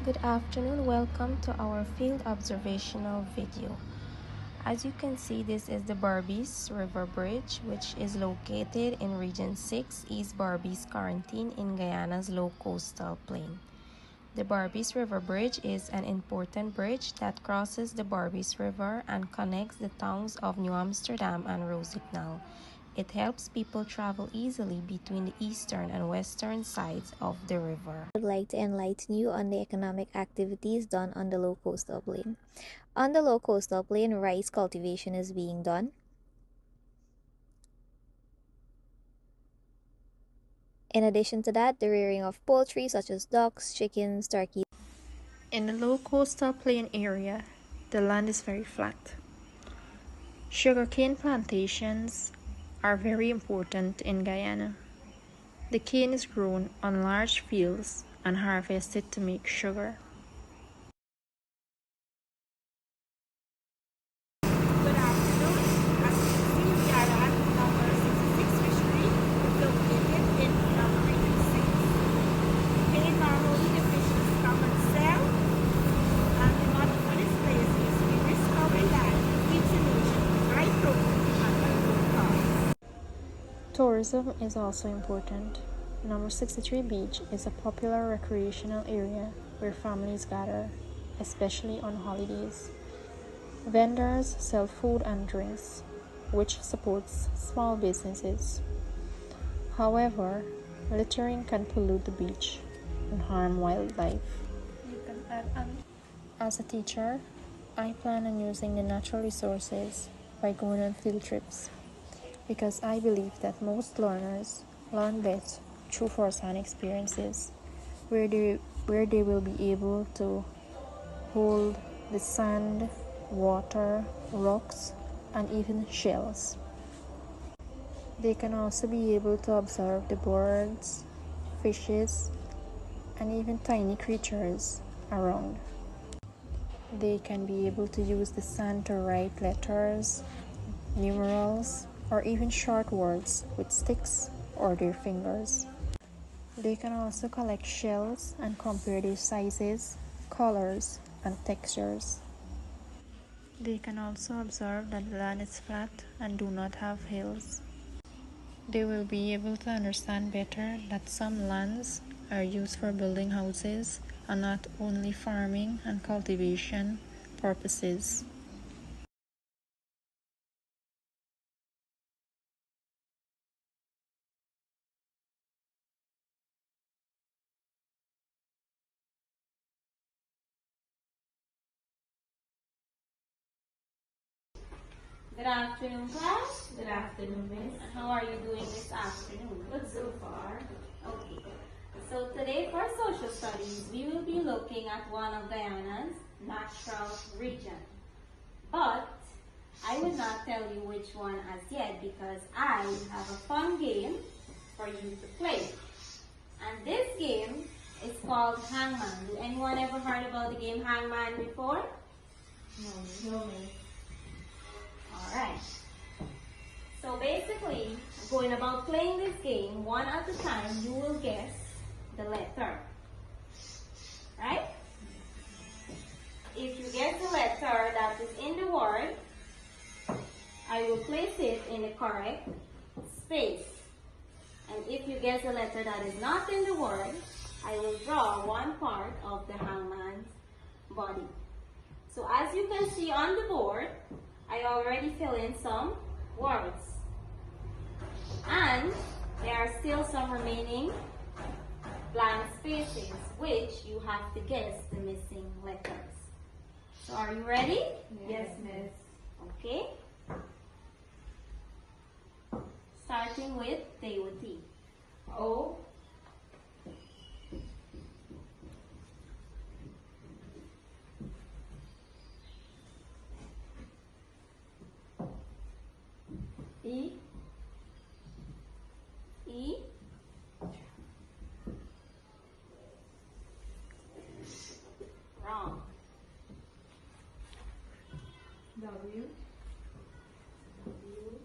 Good afternoon, welcome to our field observational video. As you can see, this is the Berbice River Bridge, which is located in Region 6, East Berbice Quarantine in Guyana's low coastal plain. The Berbice River Bridge is an important bridge that crosses the Berbice River and connects the towns of New Amsterdam and Rossignol. It helps people travel easily between the eastern and western sides of the river. I would like to enlighten you on the economic activities done on the low coastal plain. On the low coastal plain, rice cultivation is being done. In addition to that, the rearing of poultry such as ducks, chickens, turkeys. In the low coastal plain area, the land is very flat. Sugarcane plantations are very important in Guyana. The cane is grown on large fields and harvested to make sugar. Good afternoon. As you can see, we are at number 66 fishery, located in Region 6. Here normally the fishes come and sell, and the money for this place is we discover land, keeps in ocean, high profit and at low cost. Tourism is also important. Number 63 Beach is a popular recreational area where families gather, especially on holidays. Vendors sell food and drinks, which supports small businesses. However, littering can pollute the beach and harm wildlife. You can add on. As a teacher, I plan on using the natural resources by going on field trips because I believe that most learners learn best through first-hand experiences where they will be able to hold the sand, water, rocks, and even shells. They can also be able to observe the birds, fishes, and even tiny creatures around. They can be able to use the sand to write letters, numerals, or even short words with sticks or their fingers. They can also collect shells and compare their sizes, colors, and textures. They can also observe that the land is flat and do not have hills. They will be able to understand better that some lands are used for building houses and not only farming and cultivation purposes. Good afternoon, class. Good afternoon, Miss. And how are you doing this afternoon? Good so far. Okay. So today for social studies, we will be looking at one of Guyana's natural regions. But I will not tell you which one as yet because I have a fun game for you to play. And this game is called Hangman. Do anyone ever heard about the game Hangman before? No, Miss. Alright. So basically, going about playing this game, one at a time, you will guess the letter. Right? If you guess the letter that is in the word, I will place it in the correct space. And if you guess a letter that is not in the word, I will draw one part of the hangman's body. So as you can see on the board, I already fill in some words. And there are still some remaining blank spaces, which you have to guess the missing letters. So are you ready? Yes, Miss. Okay. Starting with Teoti. O. E. E. Wrong. W. W.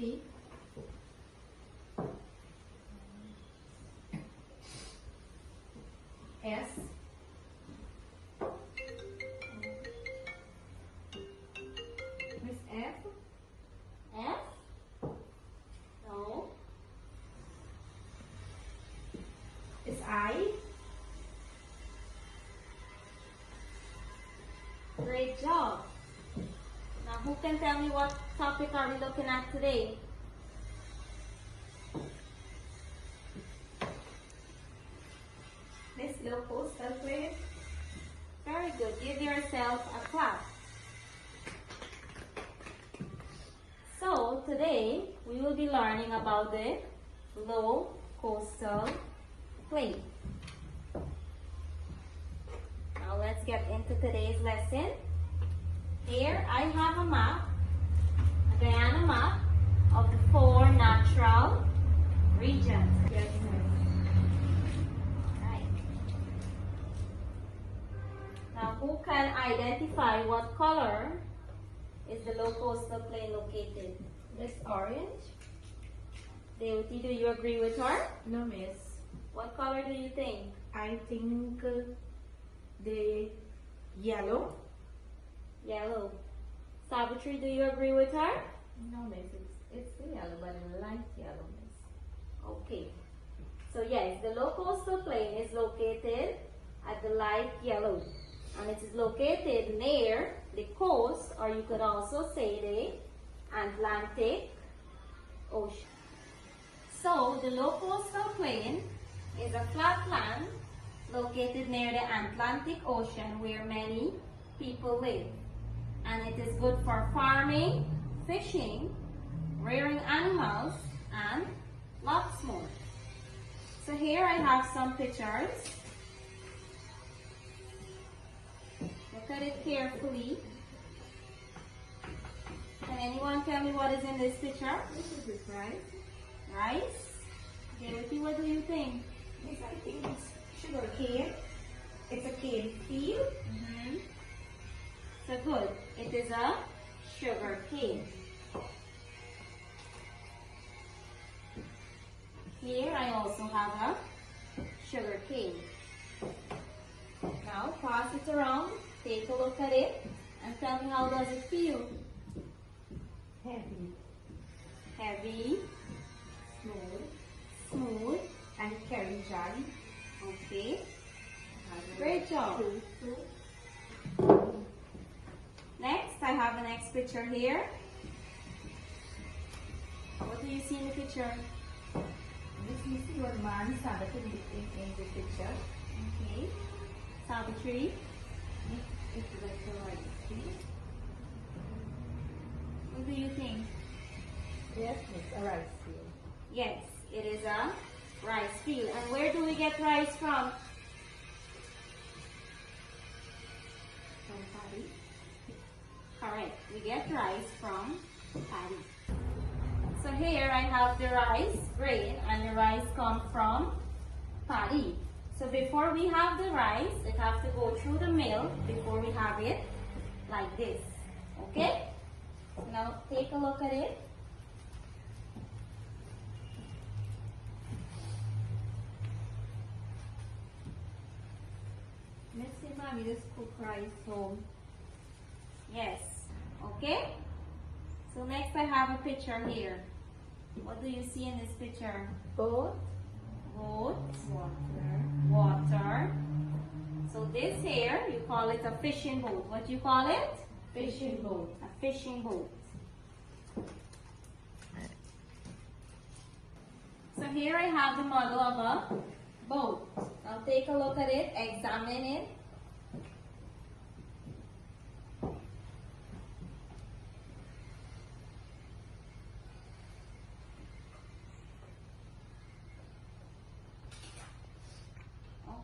T. S. Miss F. F? No. Is I. Great job. Now, who can tell me what topic are we looking at today? Miss Low Coastal Plain. Very good. Give yourself a clap. So, today we will be learning about the low coastal plain. Now, let's get into today's lesson. Here I have a map, a Guyana map of the 4 natural regions. Yes, ma'am. Right. Now, who can identify what color is the low coastal plain located? Miss Orange. Deoti, do you agree with her? No, miss. What color do you think? I think the yellow. Yellow. Savitri, do you agree with her? No, miss. It's the yellow, but a light yellow, miss. Okay. So yes, the low coastal plain is located at the light yellow. And it is located near the coast, or you could also say the Atlantic Ocean. So the low coastal plain is a flat land located near the Atlantic Ocean where many people live. And it is good for farming, fishing, rearing animals, and lots more. So here I have some pictures. Look at it carefully. Can anyone tell me what is in this picture? This is rice. Rice? Dorothy, what do you think? Miss, I think it's sugar cane. It's a cane field. So good. It is a sugar cane. Here I also have a sugar cane. Now pass it around, take a look at it, and tell me how does it feel? Heavy. Heavy, Smooth. smooth, And carry dry. okay. Great job. Next, I have the next picture here. What do you see in the picture? This is your man standing in the picture. Okay. Savitri, It's like a rice field. what do you think? Yes, miss, a rice field. Yes, it is a rice field. And where do we get rice from? From Paris. Correct. We get rice from paddy. So here I have the rice grain, and the rice comes from paddy. So before we have the rice, it has to go through the mill before we have it like this. Okay? Now take a look at it. Let's see, mommy, just cook rice home. Yes. Okay? So next I have a picture here. What do you see in this picture? Boat. Boat, Water. water. So this here, you call it a fishing boat. What do you call it? Fishing boat. A fishing boat. So here I have the model of a boat. Now take a look at it, examine it.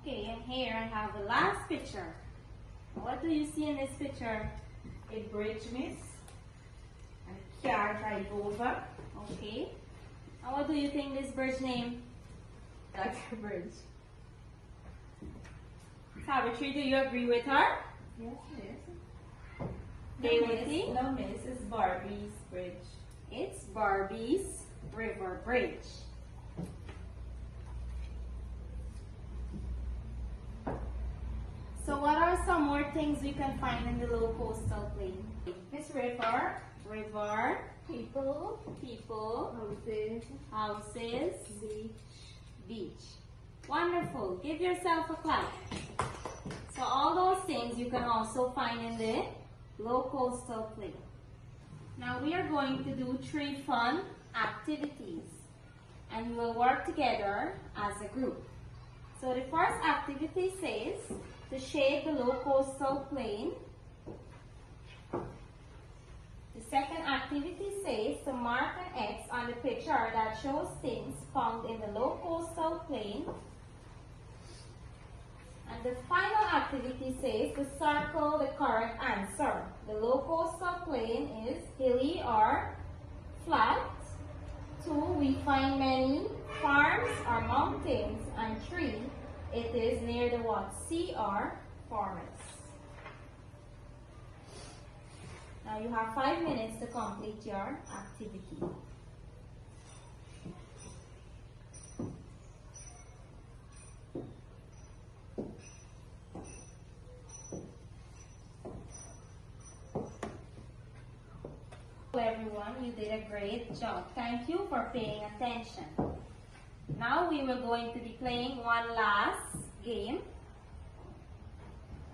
Okay, and here I have the last picture. What do you see in this picture? A bridge, miss. And a car drive over. Okay. And what do you think this bird's name? That's a bridge. Savitri, do you agree with her? Yes, miss. Deoti? No, miss. It's Barbie's bridge. It's Barbie's River Bridge. So what are some more things we can find in the low coastal plain? Miss River, river, People, people, houses, houses, beach. beach. Wonderful. Give yourself a clap. So all those things you can also find in the low coastal plain. Now we are going to do 3 fun activities and we will work together as a group. So the first activity says to shade the low coastal plain. The second activity says to mark an X on the picture that shows things found in the low coastal plain. And the final activity says to circle the correct answer. The low coastal plain is hilly or flat. 2, we find many farms or mountains. And 3, it is near the what? Sea or forest. Now you have 5 minutes to complete your activity. Everyone, you did a great job. Thank you for paying attention. Now we were going to be playing one last game.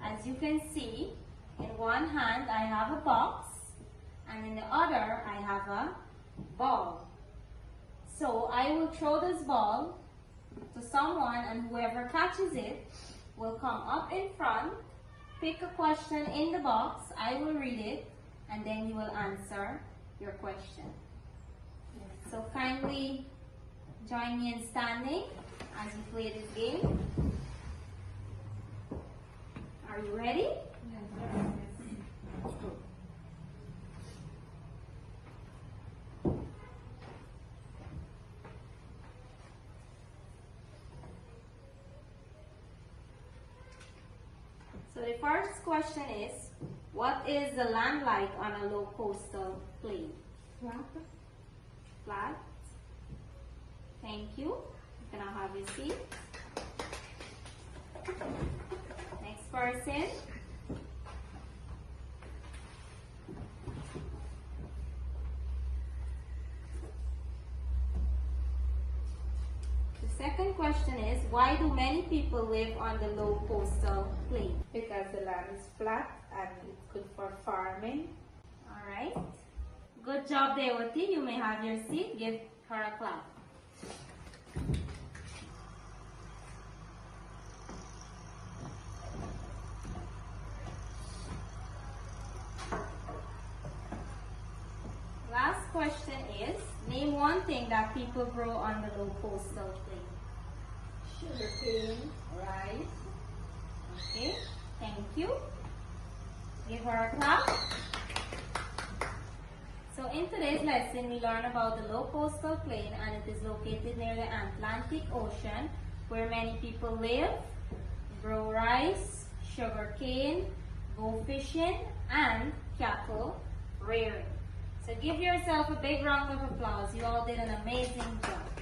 As you can see, in one hand I have a box and in the other I have a ball. So I will throw this ball to someone and whoever catches it will come up in front, pick a question in the box, I will read it, and then you will answer your question. So kindly join me in standing as we play this game. Are you ready? So the first question is, what is the land like on a low coastal plain? Flat. Flat. Thank you. You can now have your seat. Next person. The second question is, why do many people live on the low coastal plain? Because the land is flat and it's good for farming. All right. Good job, Devati. You may have your seat. Give her a clap. Last question is, name one thing that people grow on the low coastal plain. Sugarcane, rice. Okay, thank you. Give her a clap. So in today's lesson, we learn about the low coastal plain, and it is located near the Atlantic Ocean where many people live, grow rice, sugarcane, go fishing, and cattle rearing. So give yourself a big round of applause. You all did an amazing job.